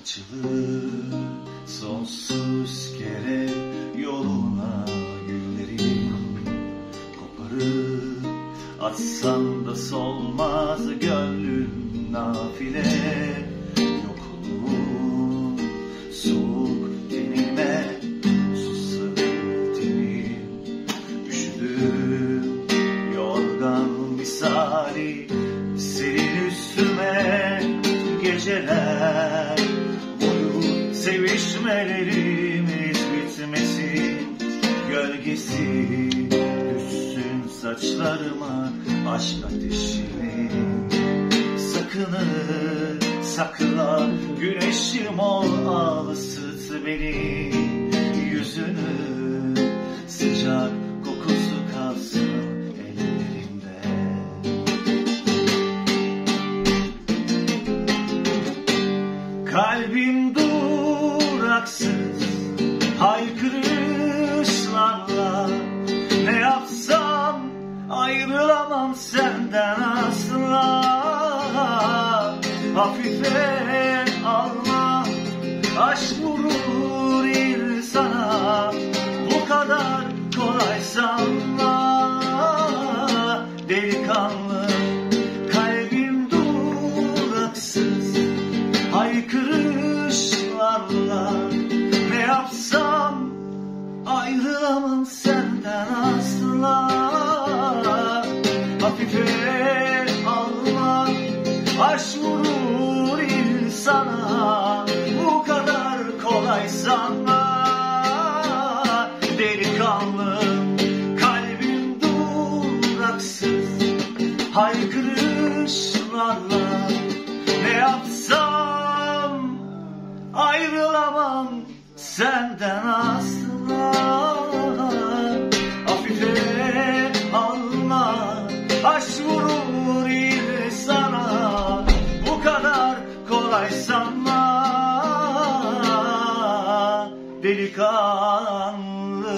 Açılır sonsuz kere yoluna güllerim, koparıp atsan da solmaz gönlüm nafile. Yok olur soğuk tenime, susarır tenim, üşüdüm yorgan misali senin üstüme. Geceler boyu sevişmelerimiz bitmesin, gölgesi düşsün saçlarıma aşk ateşini. Sakınır sakla güneşim ol, al ısıt beni, yüzünü sıcak kokusu kalsın ellerimde. Kalbim duraksız haykırışlarla, ne yapsam ayrılamam senden asla. Hafife alma, aşk vurur insana, bu kadar kolay sanma delikanlı. Kalbim duraksız haykırışlarla, ne yapsam ayrılamam senden asla. Hafife alma, aşk vurur insana, bu kadar kolay sanma delikanlı. Kalbim duraksız haykırışlarla, ne yapsam ayrılamam senden asla. Hafife alma, aşk vurur insana, bu kadar kolay sanma delikanlı.